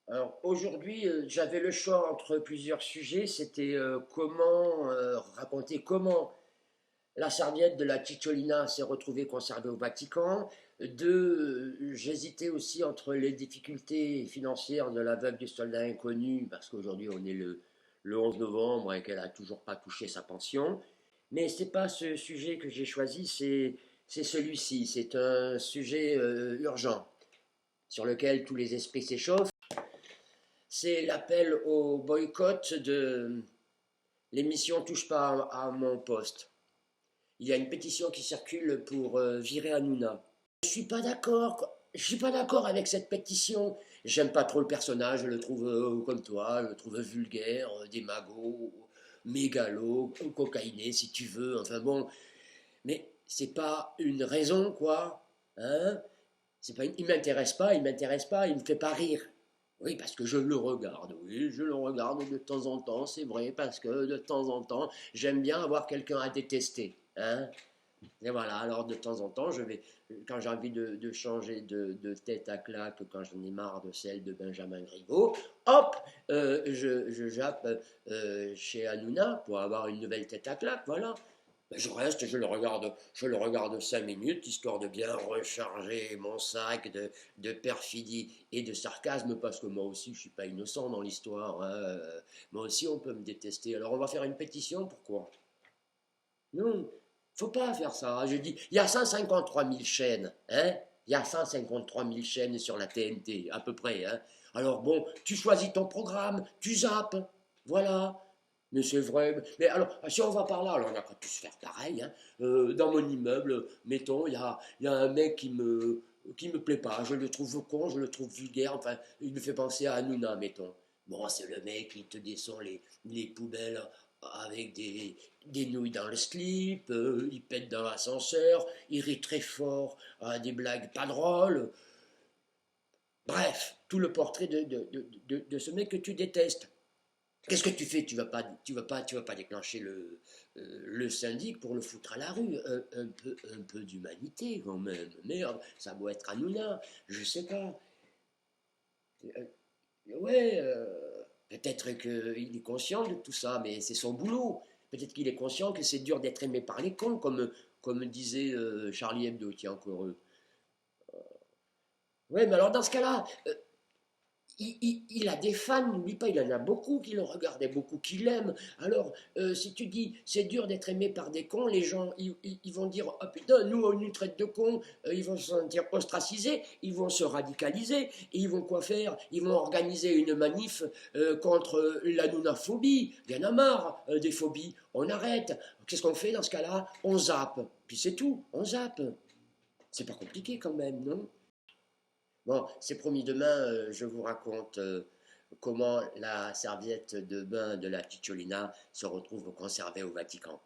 Alors aujourd'hui, j'avais le choix entre plusieurs sujets. C'était comment raconter comment la serviette de la Cicciolina s'est retrouvée conservée au Vatican. Deux, j'hésitais aussi entre les difficultés financières de la veuve du soldat inconnu, parce qu'aujourd'hui on est le 11 novembre et qu'elle n'a toujours pas touché sa pension. Mais c'est pas ce sujet que j'ai choisi, c'est celui-ci. C'est un sujet urgent sur lequel tous les esprits s'échauffent. C'est l'appel au boycott de l'émission Touche pas à mon poste. Il y a une pétition qui circule pour virer Hanouna. Je suis pas d'accord. Je suis pas d'accord avec cette pétition. J'aime pas trop le personnage. Je le trouve comme toi. Je le trouve vulgaire, démago, mégalo, cocaïné si tu veux. Enfin bon, mais c'est pas une raison quoi. Hein? C'est pas, il m'intéresse pas. Il m'intéresse pas. Il me fait pas rire. Oui, parce que je le regarde, oui, je le regarde de temps en temps, c'est vrai, parce que de temps en temps, j'aime bien avoir quelqu'un à détester. Hein. Et voilà, alors de temps en temps, quand j'ai envie de changer de tête à claque, quand j'en ai marre de celle de Benjamin Griveaux, hop, je jappe chez Hanouna pour avoir une nouvelle tête à claque, voilà. Ben, je reste, je le regarde 5 minutes, histoire de bien recharger mon sac de perfidie et de sarcasme, parce que moi aussi, je suis pas innocent dans l'histoire. Hein. Moi aussi, on peut me détester. Alors, on va faire une pétition, pourquoi? Non, faut pas faire ça. Je dis, il y a 153 000 chaînes, hein? Il y a 153 000 chaînes sur la TNT, à peu près, hein? Alors bon, tu choisis ton programme, tu zappes, voilà. Mais c'est vrai. Mais alors, si on va par là, alors on n'a pas tous faire pareil, hein? Dans mon immeuble, mettons, il y a un mec qui me plaît pas. Je le trouve con, je le trouve vulgaire. Enfin, il me fait penser à Hanouna, mettons. Bon, c'est le mec qui te descend les poubelles avec des nouilles dans le slip, il pète dans l'ascenseur, il rit très fort à des blagues pas drôles. Bref, tout le portrait de ce mec que tu détestes. Qu'est-ce que tu fais? Tu vas pas déclencher le syndic pour le foutre à la rue. Un peu d'humanité quand même. Merde, ça doit être Hanouna, je sais pas. Euh, Ouais, peut-être qu'il est conscient de tout ça, mais c'est son boulot. Peut-être qu'il est conscient que c'est dur d'être aimé par les cons, comme disait Charlie Hebdo, tiens, encore eux. Ouais, mais alors dans ce cas-là, il a des fans, n'oublie pas, il en a beaucoup qui le regardent et beaucoup qui l'aiment. Alors, si tu dis c'est dur d'être aimé par des cons, les gens ils vont dire oh putain, nous on nous traite de cons, ils vont se sentir ostracisés, ils vont se radicaliser, et ils vont quoi faire? Ils vont organiser une manif contre la nounaphobie. Il y en a marre des phobies, on arrête. Qu'est-ce qu'on fait dans ce cas-là? On zappe, puis c'est tout, on zappe. C'est pas compliqué quand même, non? Bon, c'est promis, demain, je vous raconte comment la serviette de bain de la Cicciolina se retrouve conservée au Vatican.